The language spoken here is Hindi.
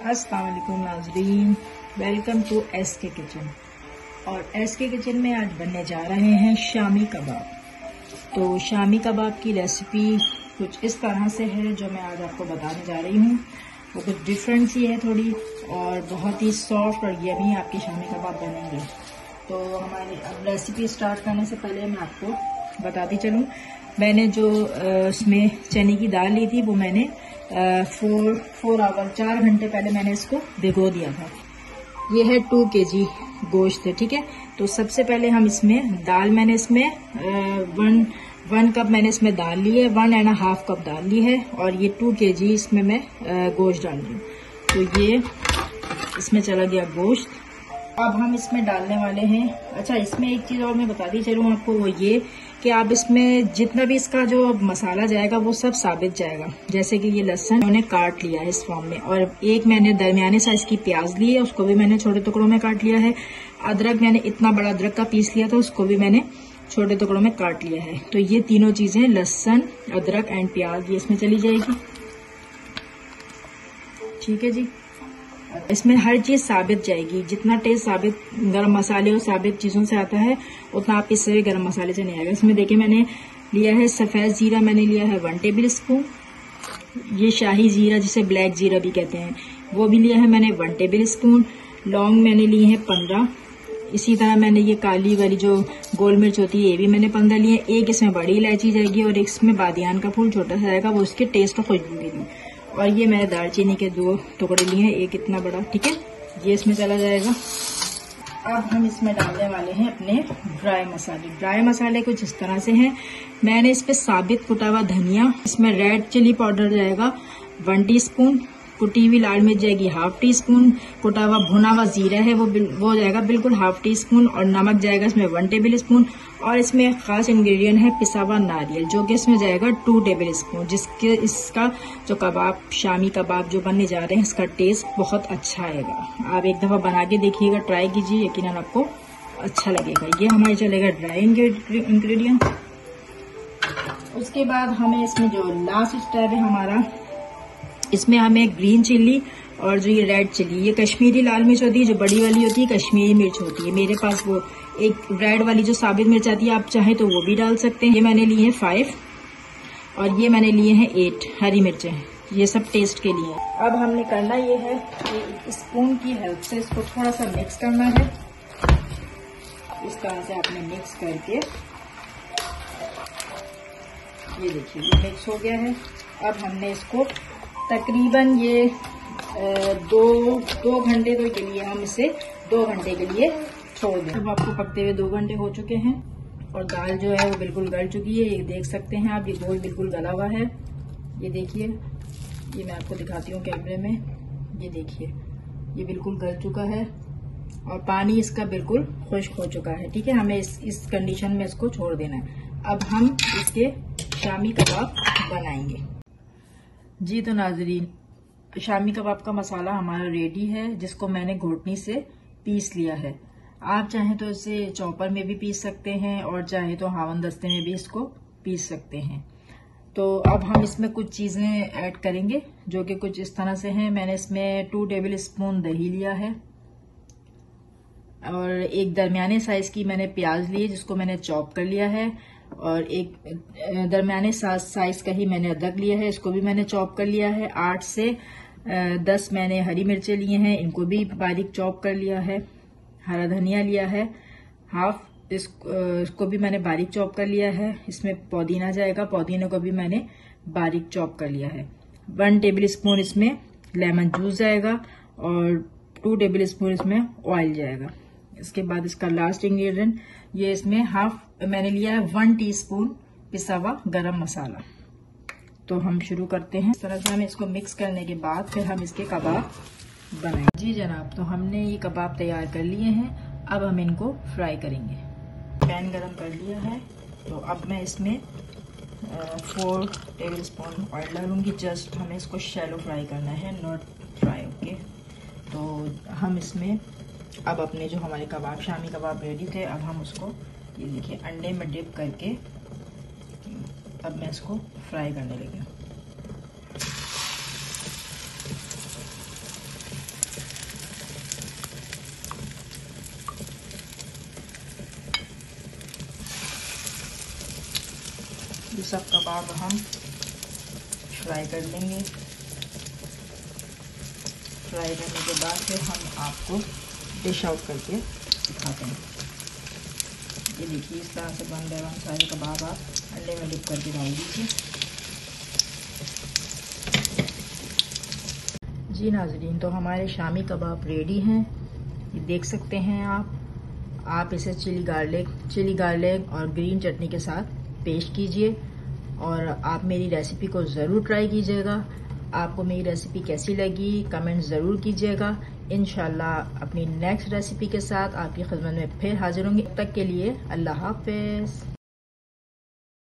अस्सलाम वालेकुम नाज़रीन, वेलकम टू एसके किचन। और एसके किचन में आज बनने जा रहे हैं शामी कबाब। तो शामी कबाब की रेसिपी कुछ इस तरह से है जो मैं आज आपको बताने जा रही हूँ। वो कुछ डिफरेंट सी है थोड़ी, और बहुत ही सॉफ्ट और यमी आपके शामी कबाब बनेंगे। तो हमारी अब रेसिपी स्टार्ट करने से पहले मैं आपको बताती चलूँ, मैंने जो इसमें चने की दाल ली थी वो मैंने 4 घंटे पहले मैंने इसको भिगो दिया था। ये है 2 kg गोश्त है, ठीक है। तो सबसे पहले हम इसमें दाल, मैंने इसमें 1 कप मैंने इसमें दाल ली है, 1.5 कप दाल ली है, और ये 2 kg इसमें मैं गोश्त डाल रही हूँ। तो ये इसमें चला गया गोश्त। अब हम इसमें डालने वाले हैं, अच्छा इसमें एक चीज और मैं बताती चलूँ आपको, वो ये कि आप इसमें जितना भी इसका जो मसाला जाएगा वो सब साबित जाएगा। जैसे कि ये लहसुन मैंने काट लिया है इस फॉर्म में, और एक मैंने दरमियाने साइज की प्याज ली है, उसको भी मैंने छोटे टुकड़ों में काट लिया है। अदरक मैंने इतना बड़ा अदरक का पीस लिया था, उसको भी मैंने छोटे टुकड़ों में काट लिया है। तो ये तीनों चीजें लहसुन, अदरक एंड प्याज ये इसमें चली जाएगी, ठीक है जी। इसमें हर चीज साबित जाएगी, जितना टेस्ट साबित गरम मसाले और साबित चीजों से आता है उतना आप इससे गरम मसाले से नहीं आएगा। इसमें देखिए मैंने लिया है सफेद जीरा, मैंने लिया है 1 टेबल स्पून। ये शाही जीरा जिसे ब्लैक जीरा भी कहते हैं वो भी लिया है मैंने 1 टेबल स्पून। लौंग मैंने ली है 15। इसी तरह मैंने ये काली वाली जो गोल मिर्च होती है ये भी मैंने 15 लिए। एक इसमें बड़ी इलायची जाएगी और एक इसमें बादियान का फूल छोटा सा जाएगा, वो उसके टेस्ट और खुशबू के लिए। और ये मैंने दालचीनी के 2 टुकड़े लिए हैं, एक इतना बड़ा, ठीक है, ये इसमें चला जाएगा। अब हम इसमें डालने वाले हैं अपने ड्राई मसाले। ड्राई मसाले कुछ इस तरह से हैं। मैंने इस पे साबित कुटा हुआ धनिया, इसमें रेड चिली पाउडर जाएगा 1 टीस्पून, कुटी हुई लाल मिर्च जाएगी 1/2 टीस्पून, कुटा हुआ भुना हुआ जीरा है वो जाएगा बिल्कुल 1/2 टीस्पून, और नमक जाएगा इसमें 1 टेबल स्पून। और इसमें एक खास इंग्रेडिएंट है पिसा हुआ नारियल, जो कि इसमें जाएगा 2 टेबल स्पून, जिसके इसका जो कबाब, शामी कबाब जो बनने जा रहे हैं, इसका टेस्ट बहुत अच्छा आएगा। आप एक दफा बना के देखिएगा, ट्राई कीजिए, यकीनन आपको अच्छा लगेगा। ये हमारे चलेगा ड्राई इंग्रेडिएंट। उसके बाद हमें इसमें जो लास्ट स्टेप है हमारा, इसमें हमें ग्रीन चिल्ली और जो ये रेड चिल्ली, ये कश्मीरी लाल मिर्च होती है, जो बड़ी वाली होती है कश्मीरी मिर्च होती है। मेरे पास वो एक रेड वाली जो साबित मिर्च आती है, आप चाहें तो वो भी डाल सकते हैं। ये मैंने लिए हैं 5, और ये मैंने लिए हैं 8 हरी मिर्चें, ये सब टेस्ट के लिए। अब हमने करना ये है कि स्पून की हेल्प से इसको थोड़ा सा मिक्स करना है। इस तरह से आपने मिक्स करके, ये देखिए ये मिक्स हो गया है। अब हमने इसको तकरीबन ये 2 घंटे के लिए, हम इसे 2 घंटे के लिए छोड़ दें। अब आपको पकते हुए 2 घंटे हो चुके हैं, और दाल जो है वो बिल्कुल गल चुकी है। ये देख सकते हैं आप, ये गोश्त बिल्कुल गला हुआ है। ये देखिए, ये मैं आपको दिखाती हूँ कैमरे में, ये देखिए ये बिल्कुल गल चुका है, और पानी इसका बिल्कुल खुश्क हो चुका है, ठीक है। हमें इस कंडीशन में इसको छोड़ देना है। अब हम इसके शामी कबाब बनाएंगे जी। तो नाजरीन, शामी कबाब का मसाला हमारा रेडी है, जिसको मैंने घोटनी से पीस लिया है। आप चाहें तो इसे चॉपर में भी पीस सकते हैं, और चाहे तो हावन दस्ते में भी इसको पीस सकते हैं। तो अब हम इसमें कुछ चीजें ऐड करेंगे जो कि कुछ इस तरह से हैं। मैंने इसमें 2 टेबल स्पून दही लिया है, और एक दरमियाने साइज की मैंने प्याज ली है जिसको मैंने चॉप कर लिया है, और एक दरमियाने साइज का ही मैंने अदरक लिया है, इसको भी मैंने चॉप कर लिया है। 8 से 10 मैंने हरी मिर्चें लिए हैं, इनको भी बारीक चॉप कर लिया है। हरा धनिया लिया है 1/2, इसको भी मैंने बारीक चॉप कर लिया है। इसमें पुदीना जाएगा, पुदीने को भी मैंने बारीक चॉप कर लिया है। 1 टेबल स्पून इसमें लेमन जूस जाएगा, और 2 टेबल स्पून इसमें ऑयल जाएगा। इसके बाद इसका लास्ट इंग्रेडिएंट, ये इसमें मैंने लिया है 1 टीस्पून पिसा हुआ गरम मसाला। तो हम शुरू करते हैं। इस तरह से हमें इसको मिक्स करने के बाद फिर हम इसके कबाब बनाएंगे। जी जनाब, तो हमने ये कबाब तैयार कर लिए हैं। अब हम इनको फ्राई करेंगे। पैन गरम कर लिया है, तो अब मैं इसमें 4 टेबल स्पून ऑयल डालूंगी। जस्ट हमें इसको शैलो फ्राई करना है, नॉट फ्राई, ओके। तो हम इसमें अब अपने जो हमारे कबाब, शामी कबाब रेडी थे, अब हम उसको, ये देखिए, अंडे में डिप करके अब मैं इसको फ्राई करने लगी। सब कबाब हम फ्राई कर लेंगे। फ्राई करने के बाद फिर हम आपको डिश आउट करके दिखाते हैं। ये देखिए इस तरह से बन रहे हैं सारे कबाब। आप अंडे में डिप करके डाल दीजिए। जी नाज़रीन, तो हमारे शामी कबाब रेडी हैं। ये देख सकते हैं आप इसे चिली गार्लिक और ग्रीन चटनी के साथ पेश कीजिए और आप मेरी रेसिपी को ज़रूर ट्राई कीजिएगा। आपको मेरी रेसिपी कैसी लगी कमेंट ज़रूर कीजिएगा। इंशाल्लाह अपनी नेक्स्ट रेसिपी के साथ आपकी खिदमत में फिर हाजिर होंगी। तब तक के लिए अल्लाह हाफ़िज़।